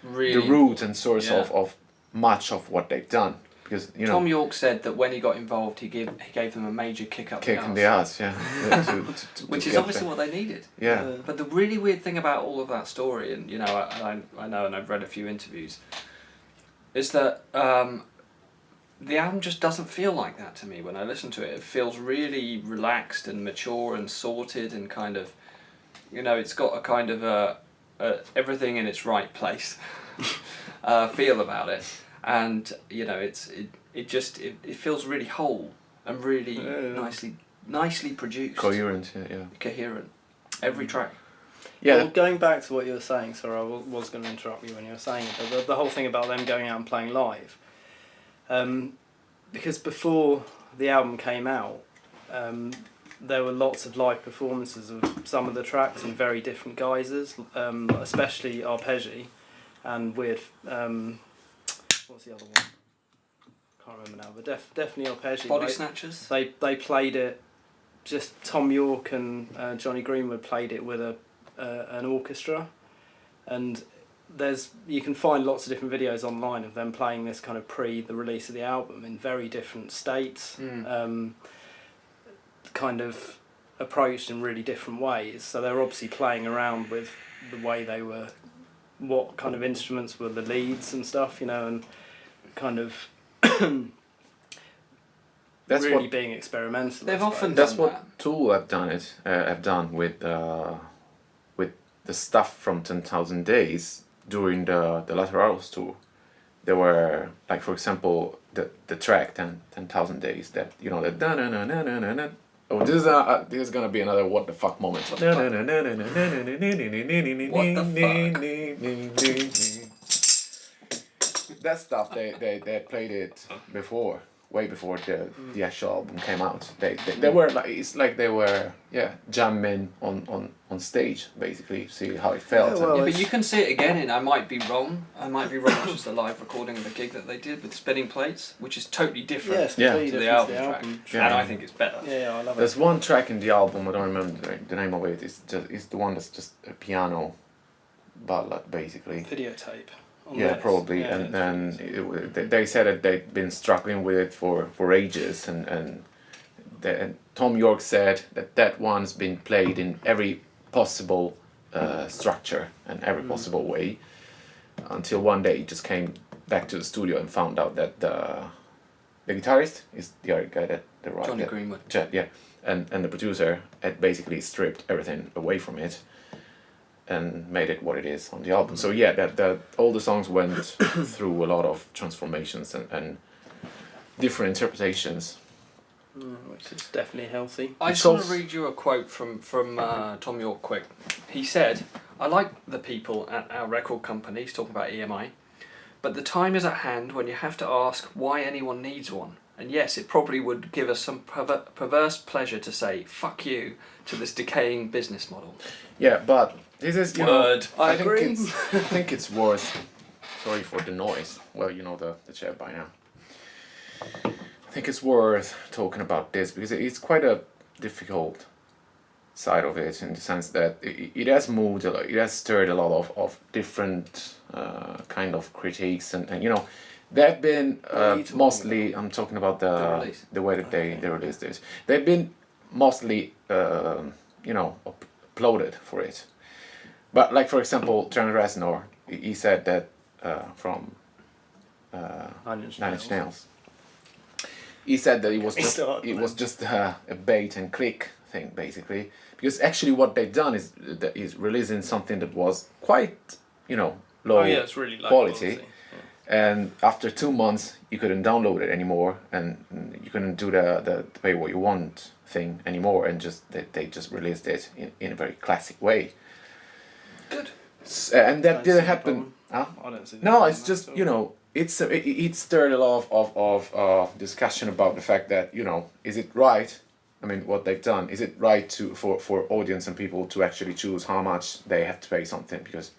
Really. the root and source Yeah. of much of what they've done, because Tom York said that when he got involved, he gave them a major kick up kick the in arse. the ass, yeah. Which is obviously what they needed. Yeah. But the really weird thing about all of that story, and I know, and I've read a few interviews, is that the album just doesn't feel like that to me when I listen to it. It feels really relaxed and mature and sorted and kind of, it's got a kind of a everything in its right place feel about it, and it feels really whole and really nicely produced, Coherent, yeah. coherent. Every track. Yeah. Well, going back to what you were saying, sorry, I was going to interrupt you when you were saying it, but the whole thing about them going out and playing live, because before the album came out, there were lots of live performances of some of the tracks in very different guises, especially Arpeggi and with what's the other one? Can't remember now, but definitely Arpeggi. Body Snatchers. They played it. Just Tom York and Johnny Greenwood played it with an orchestra, and you can find lots of different videos online of them playing this kind of the release of the album in very different states. Kind of approached in really different ways, so they were obviously playing around with the way they were, what kind of instruments were the leads and stuff, and kind of That's really what being experimental. They've often that's done what that. Tool have done with the stuff from 10,000 Days during the Laterals tour. There were, like, for example, the track 10,000 Days, that the da-na-na-na-na-na-na. Oh, this is gonna be another what the fuck moment. What the That stuff they played it before, way before the actual album came out. They were like, it's like they were jamming on stage basically, see how it felt. Yeah, well, But you can see it again in I Might Be Wrong, which is the live recording of the gig that they did with Spinning Plates, which is totally different Yeah, to the album track. Yeah. And I think it's better. Yeah, I love There's it. one track in the album, I don't remember the name of it. It's the one that's just a piano ballad basically. Videotape. on Yeah, this. probably. Yeah, And then they said that they'd been struggling with it for ages, and Tom York said that one's been played in every possible structure and every possible way, until one day he just came back to the studio and found out that the guitarist is the other guy that Johnny Greenwood. And the producer had basically stripped everything away from it and made it what it is on the album. So yeah, that all the songs went through a lot of transformations and different interpretations. Which is definitely healthy. I just want to read you a quote from Tom York quick. He said, "I like the people at our record company," he's talking about EMI, "but the time is at hand when you have to ask why anyone needs one. And yes, it probably would give us some perverse pleasure to say, fuck you, to this decaying business model." Yeah, but this is, I agree. I think it's worth, sorry for the noise, well, you know the chair by now. I think it's worth talking about this because it's quite a difficult side of it, in the sense that it has moved a lot, it has stirred a lot of different kind of critiques, and there have been mostly, I'm talking about the way that they released it. They've been mostly applauded for it. But like, for example, Trent Reznor, he said that from Nine Inch Nails. He said that it was just a bait and click thing, basically, because actually what they've done is releasing something that was quite low it's really low quality. Yeah. And after 2 months, you couldn't download it anymore, and you couldn't do the pay what you want thing anymore, and they just released it in a very classic way. Good. And that didn't happen. Huh? I don't see No, it's just it stirred a lot of discussion about the fact that is it right? I mean, what they've done, is it right for audience and people to actually choose how much they have to pay something? Because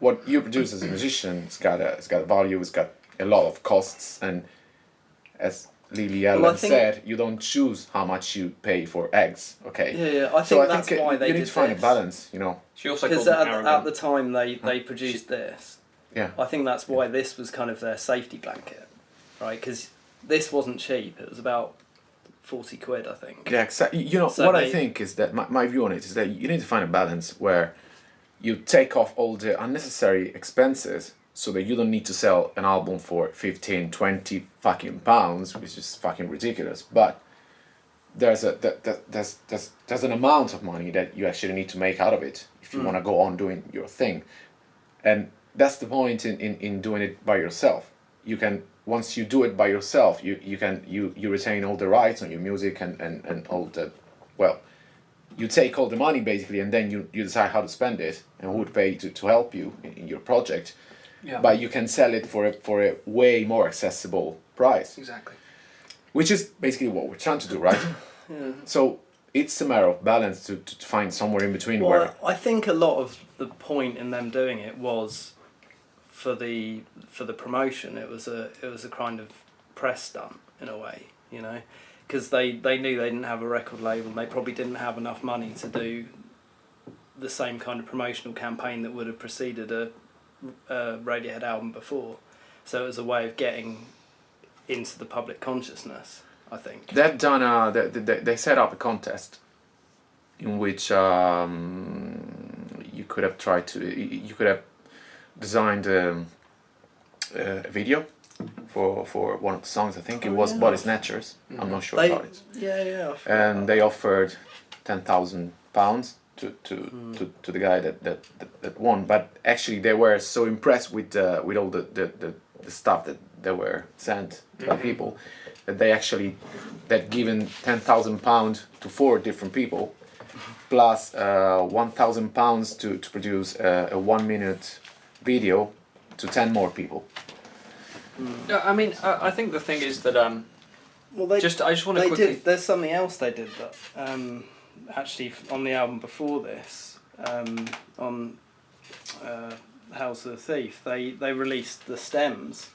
what you produce as a musician, it's got a value, it's got a lot of costs, and as Lily Allen said, you don't choose how much you pay for eggs. Okay. Yeah. I think that's why they you need to find a balance. She also because at the time they produced this. Yeah. I think that's why this was kind of their safety blanket, right? Because this wasn't cheap. It was about 40 quid, I think. Yeah, exactly. I think is that my view on it is that you need to find a balance where you take off all the unnecessary expenses so that you don't need to sell an album for 15, 20 fucking pounds, which is fucking ridiculous. But there's an amount of money that you actually need to make out of it if you want to go on doing your thing. And that's the point in doing it by yourself. You can, once you do it by yourself, you retain all the rights on your music and all the, you take all the money basically, and then you decide how to spend it and who would pay to help you in your project. Yeah. But you can sell it for a way more accessible price. Exactly. Which is basically what we're trying to do, right? Yeah. So it's a matter of balance to find somewhere in between. Well, where I think a lot of the point in them doing it was for the promotion. It was a kind of press stunt in a way, because they knew they didn't have a record label. They probably didn't have enough money to do the same kind of promotional campaign that would have preceded a Radiohead album before. So it was a way of getting into the public consciousness, I think. They've done they set up a contest in which you could have designed a video for one of the songs. I think it was Body Snatchers. I'm not sure about it. Yeah. And they offered £10,000 to the guy that won. But actually, they were so impressed with all the stuff that they were sent by people that they'd given £10,000 to 4 different people, plus £1,000 to produce a 1-minute video to 10 more people. I mean, I think the thing is that Well, I just want to quickly. There's something else they did that actually on the album before this, on House of the Thief, they released the stems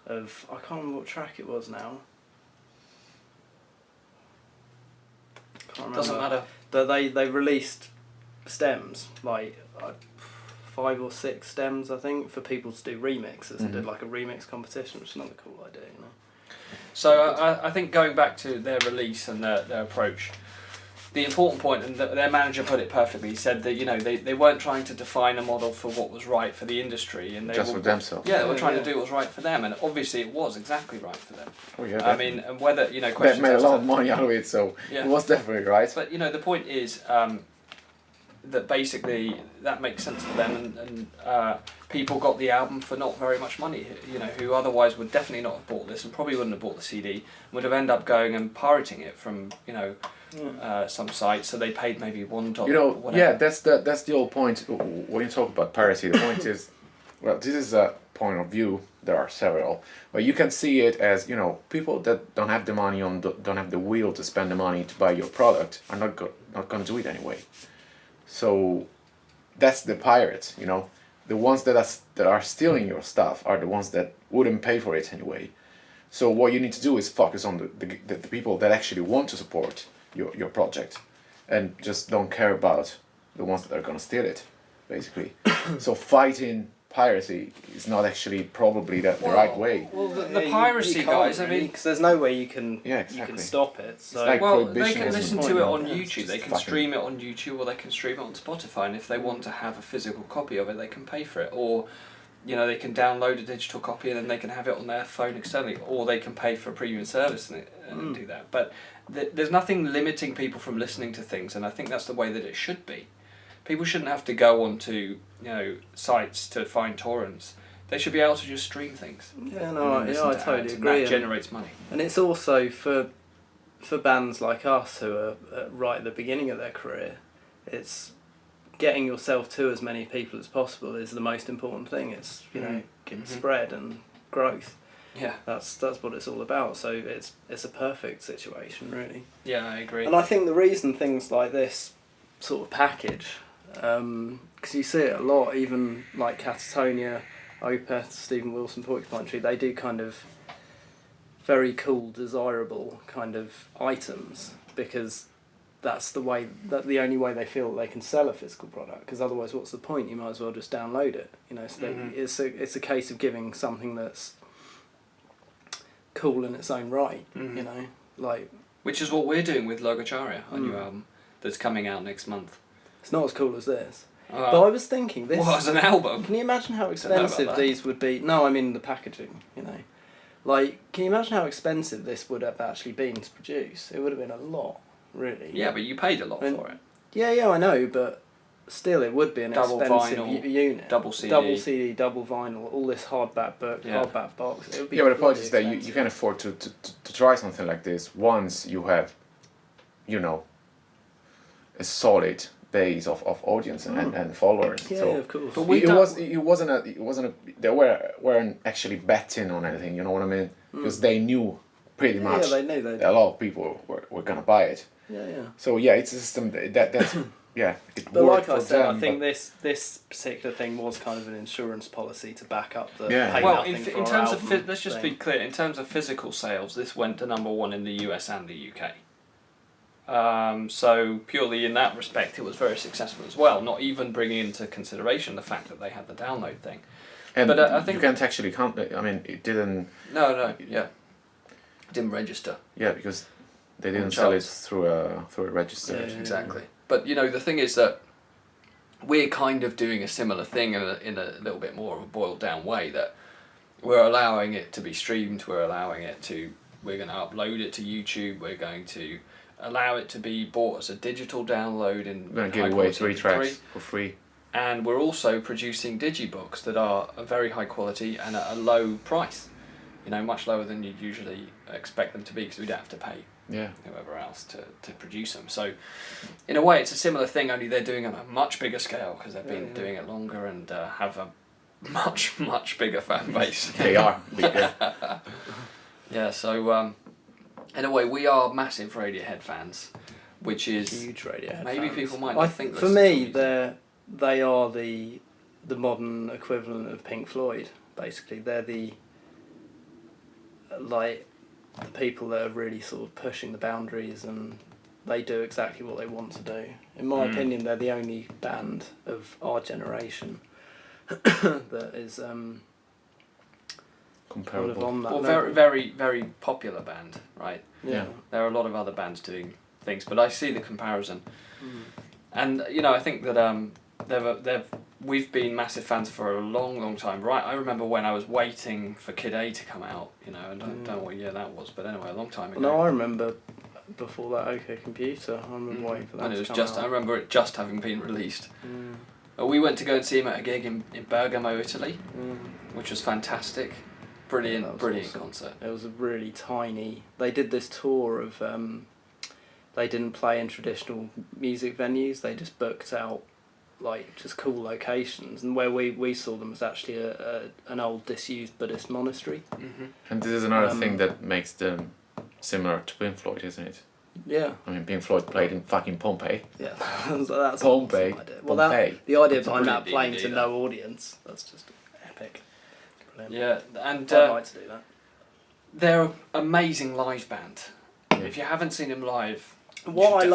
of, I can't remember what track it was now. Can't remember. Doesn't matter. But they released stems, like 5 or 6 stems, I think, for people to do remixes, and did like a remix competition, which is another cool idea, So I think going back to their release and their approach, the important point, and their manager put it perfectly, he said that, you know, they weren't trying to define a model for what was right for the industry, and they just were, for themselves. Yeah, they were trying to do what was right for them, and obviously it was exactly right for them. Oh yeah. I mean, and whether, you know, They questions made a as lot to- of money out of it, so it was definitely right. But you know, the point is that basically that makes sense for them, and people got the album for not very much money. You know, who otherwise would definitely not have bought this, and probably wouldn't have bought the CD, would have ended up going and pirating it from, you know, some sites. So they paid maybe $1. You know, whatever. yeah, that's the whole point. When you talk about piracy, the point is, well, this is a point of view. There are several, but you can see it as, you know, people that don't have the money don't have the will to spend the money to buy your product are not going to do it anyway. So that's the pirates, you know. The ones that are stealing your stuff are the ones that wouldn't pay for it anyway. So what you need to do is focus on the people that actually want to support your project, and just don't care about the ones that are going to steal it, basically. So fighting piracy is not actually probably the right way. Well, the piracy, guys, I mean, because there's no way you can exactly. you can stop it. So like well, they can prohibitionism. listen to it on Yeah, YouTube. They can fucking- stream it on YouTube, or they can stream it on Spotify. And if they want to have a physical copy of it, they can pay for it. Or, you know, they can download a digital copy and then they can have it on their phone externally. Or they can pay for a premium service and do that. But there's nothing limiting people from listening to things, and I think that's the way that it should be. People shouldn't have to go onto, you know, sites to find torrents. They should be able to just stream things. Yeah, and no, then I listen to totally ads, agree. And that generates money. And it's also for bands like us who are right at the beginning of their career, it's getting yourself to as many people as possible is the most important thing. It's, you know, spread and growth. Yeah. That's what it's all about. So it's a perfect situation, really. Yeah, I agree. And I think the reason things like this sort of package, because you see it a lot, even like Catatonia, Opeth, Stephen Wilson, Porcupine Tree, they do kind of very cool, desirable kind of items, because that's the only way they feel they can sell a physical product, because otherwise what's the point? You might as well just download it, you know. So it's a case of giving something that's cool in its own right, you know, like, which is what we're doing with Logacharya, our new album that's coming out next month. it's not as cool as this. But I was thinking, this... What, as an album? Can you imagine how know expensive about that. these would be? No, I mean the packaging, you know. Like, can you imagine how expensive this would have actually been to produce? It would have been a lot, really. Yeah, but you paid a lot for it. Yeah, I know, but still it would be an Double expensive vinyl, unit. double CD. Double CD, double vinyl, all this hardback book, hardback box. It would be Yeah, but the point bloody is that you expensive. can afford to try something like this once you have, you know, a solid base of audience and followers. Yeah, so of course. But it wasn't a they weren't actually betting on anything, you know what I mean? Because they knew pretty much Yeah, they knew they. that a lot of people were gonna buy it. Yeah. So yeah, it's a system that's yeah, it But worked like I for said, them. I think but this particular thing was kind of an insurance policy to back up the Yeah. pay Well, nothing in for our terms of album let's just thing. be clear. In terms of physical sales, this went to #1 in the US and the UK. So purely in that respect, it was very successful as well. Not even bringing into consideration the fact that they had the download thing. and but I think you can't actually count. I mean, it didn't. No, yeah, didn't register. Yeah, because they didn't On sell it charts. through a register. Yeah. Exactly. But you know, the thing is that we're kind of doing a similar thing in a little bit more of a boiled down way, that we're allowing it to be streamed, we're going to upload it to YouTube, we're going to allow it to be bought as a digital download in We're gonna high give away quality 3 MP3. tracks for free. And we're also producing digibooks that are a very high quality and at a low price, you know, much lower than you'd usually expect them to be, because we don't have to pay Yeah. whoever else to produce them. So in a way it's a similar thing, only they're doing it on a much bigger scale, because they've been doing it longer and have a much bigger fan base. They are bigger. Yeah, so in a way we are massive Radiohead fans, which is Huge Radiohead maybe fans. people might I not think for listen to me, music. they are the modern equivalent of Pink Floyd. Basically, they're the people that are really sort of pushing the boundaries, and they do exactly what they want to do. In my opinion, they're the only band of our generation that is comparable. on that Well, level. very, very, very popular band, right? Yeah. There are a lot of other bands doing things, but I see the comparison. And I think that we've been massive fans for a long, long time. Right, I remember when I was waiting for Kid A to come out. And I don't know what year that was, but anyway, a long time ago. No, I remember before that OK Computer. I remember waiting for that. And it was to come just out. I remember it just having been released. We went to go and see him at a gig in Bergamo, Italy, which was fantastic. Brilliant, Awesome. concert. It was a really tiny. They did this tour of. They didn't play in traditional music venues. They just booked out, like, just cool locations. And where we saw them was actually an old disused Buddhist monastery. And this is another thing that makes them similar to Pink Floyd, isn't it? Yeah. I mean, Pink Floyd played in fucking Pompeii. Yeah, that's Pompeii. an awesome idea. Well, the idea behind that playing to no audience, that's just epic. Brilliant. Yeah, and I'd like to do that. they're an amazing live band. If you haven't seen them live, What I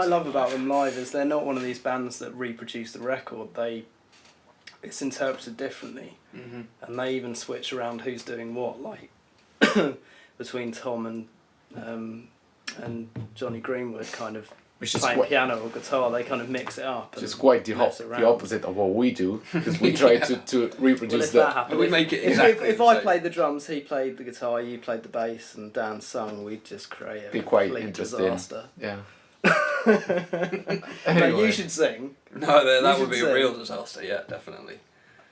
love about them live is they're not one of these bands that reproduce the record. It's interpreted differently, and they even switch around who's doing what. Like between Tom and Johnny Greenwood, kind of Which is playing quite, piano or guitar. They kind of mix it up. which is quite the opposite of what we do, because we try to reproduce that that. happened, we make it if exactly if the I same. played the drums, he played the guitar, you played the bass, and Dan sung, we'd just create a Be quite complete interesting. disaster. Yeah. But Anyway. you should sing. No, that You would be should a sing. real disaster. Yeah, definitely.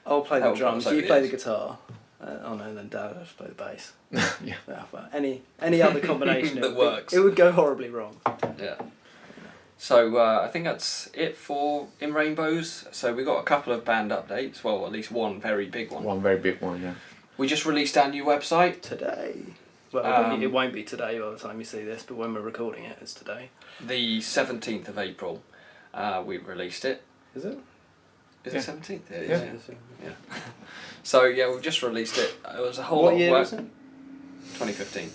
I'll play That the would drums, probably you play be the it. guitar. Then Dad has to play the bass. Yeah. Yeah, but any other combination That works. It would go horribly wrong. Yeah. So I think that's it for In Rainbows. So we got a couple of band updates. Well, at least one very big one. One very big one, yeah. We just released our new website. Today. Well, it won't be today by the time you see this, but when we're recording it, it's today. The 17th of April, we released it. Is it? Is Yeah. it 17th? Yeah, it Yeah. is, yeah. So yeah, we've just released it. It was a whole lot What of year work. was it? 2015.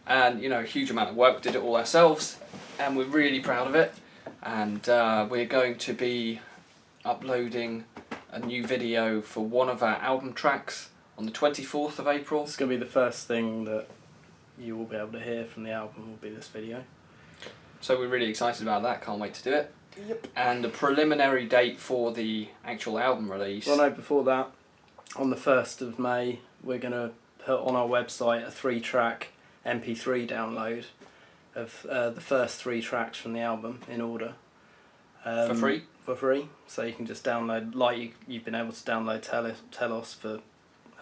And a huge amount of work. We did it all ourselves, and we're really proud of it. And we're going to be uploading a new video for one of our album tracks on the 24th of April. It's going to be the first thing that you will be able to hear from the album will be this video. So we're really excited about that. Can't wait to do it. Yep. And a preliminary date for the actual album release. Well, no, before that, on the 1st of May, we're going to put on our website a 3-track MP3 download of the first 3 tracks from the album in order. For free? For free. So you can just download, like you've been able to download Telos for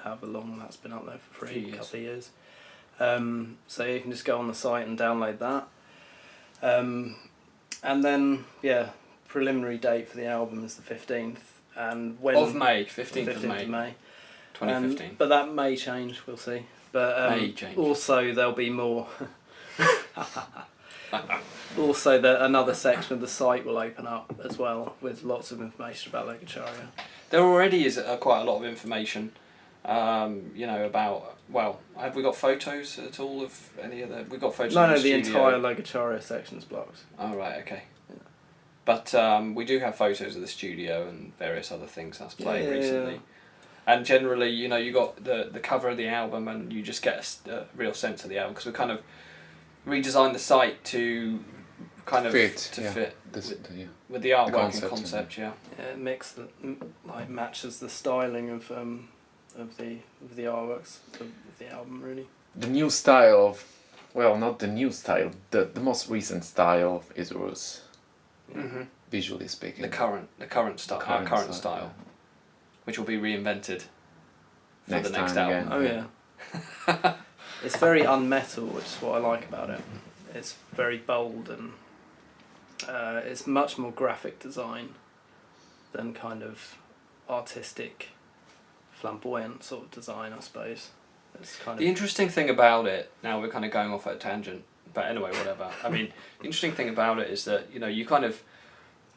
however long that's been up there for free, a couple of years. So you can just go on the site and download that. And then, preliminary date for the album is the 15th. And when Of May, 15th of May, 2015. But that may change, we'll see. But May change. also there'll be more. Also, another section of the site will open up as well with lots of information about Legacharia. There already is quite a lot of information, about. Well, have we got photos at all of any of the? We've got photos. No, of the the studio. entire Legacharia section is blocked. Oh right, okay. Yeah. But we do have photos of the studio and various other things that's playing recently. And generally, you got the cover of the album, and you just get a real sense of the album because we kind of redesigned the site to kind of fit with the artwork and concept. Yeah. Yeah, it matches the styling of the artworks of the album really. The new style of, well, not the new style, the most recent style of Isurus, visually speaking. The current style, which will be reinvented for the next album. Again. Oh yeah. It's very unmetal, which is what I like about it. It's very bold and it's much more graphic design than kind of artistic, flamboyant sort of design, I suppose. It's kind The of interesting thing about it, now we're kind of going off at a tangent, but anyway, whatever. I mean, the interesting thing about it is that, you kind of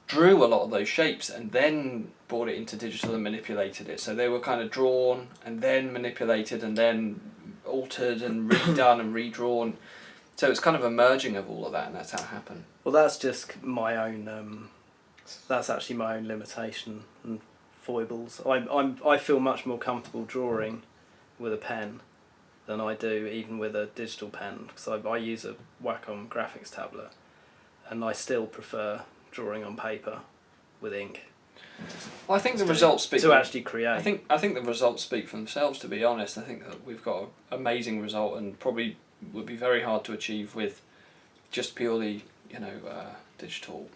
drew a lot of those shapes and then brought it into digital and manipulated it. So they were kind of drawn and then manipulated and then altered and redone and redrawn. So it's kind of a merging of all of that, and that's how it happened. Well, that's just my own. That's actually my own limitation and foibles. I feel much more comfortable drawing with a pen than I do even with a digital pen, because I use a Wacom graphics tablet, and I still prefer drawing on paper with ink. Well, I think the results speak to actually create. I think the results speak for themselves. To be honest, I think that we've got an amazing result, and probably would be very hard to achieve with just purely, digital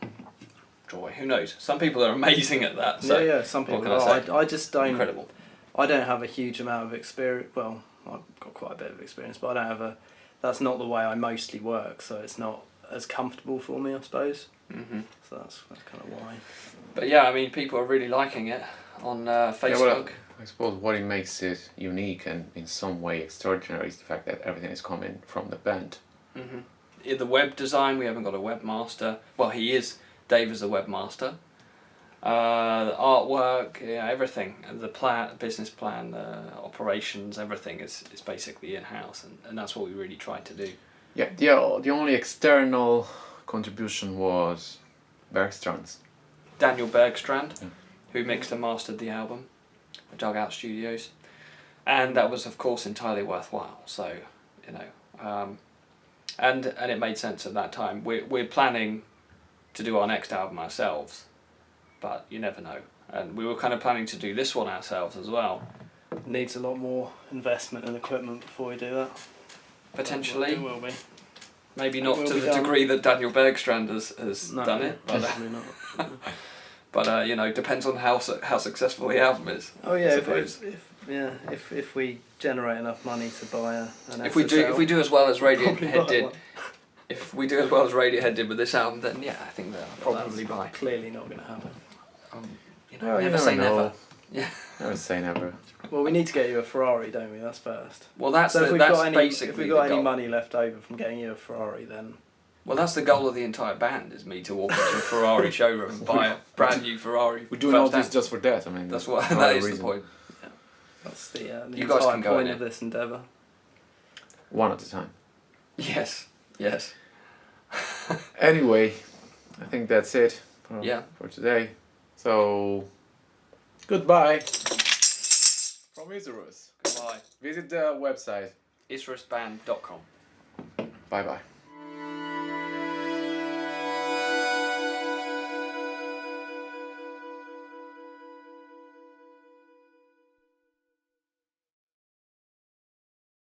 drawing. Who knows? Some people are amazing at that. So yeah, some people can are. I just don't. Incredible. I don't have a huge amount of experience. Well, I've got quite a bit of experience, but I don't have a. That's not the way I mostly work, so it's not as comfortable for me, I suppose. Mm-hmm. So that's kind of why. But yeah, I mean, people are really liking it on Facebook. Yeah, well, I suppose what it makes it unique and in some way extraordinary is the fact that everything is coming from the band. Mm-hmm. In the web design, we haven't got a webmaster. Well, he is. Dave is the webmaster. The artwork, everything, the business plan, the operations, everything is basically in house, and that's what we really tried to do. Yeah, the only external contribution was Bergstrand's. Daniel Bergstrand, who mixed and mastered the album at Dugout Studios, and that was of course entirely worthwhile. So and it made sense at that time. We're planning to do our next album ourselves, but you never know. And we were kind of planning to do this one ourselves as well. Needs a lot more investment and equipment before we do that. Potentially. It will be. Maybe not to the degree that Daniel Bergstrand has done it. But, definitely not. but depends on how successful the album is. Oh yeah, I if we generate enough money to buy an if we do as well as Radiohead did. If we do as well as Radiohead did with this album, then yeah, I think they'll probably buy. Clearly not going to happen. Never say never. Yeah. Never say never. Well, we need to get you a Ferrari, don't we? That's first. Well, that's so basically if we've got any money left over from getting you a Ferrari, then. Well, that's the goal of the entire band, is me to walk into a Ferrari showroom and buy a brand new Ferrari. We're doing all this just for that. I mean, that is the point. Yeah. That's the you guys can go point in of this endeavour. One at a time. Yes. Anyway, I think that's it for today. So, goodbye from Isurus. Goodbye. Visit the website isurusband.com. Bye-bye.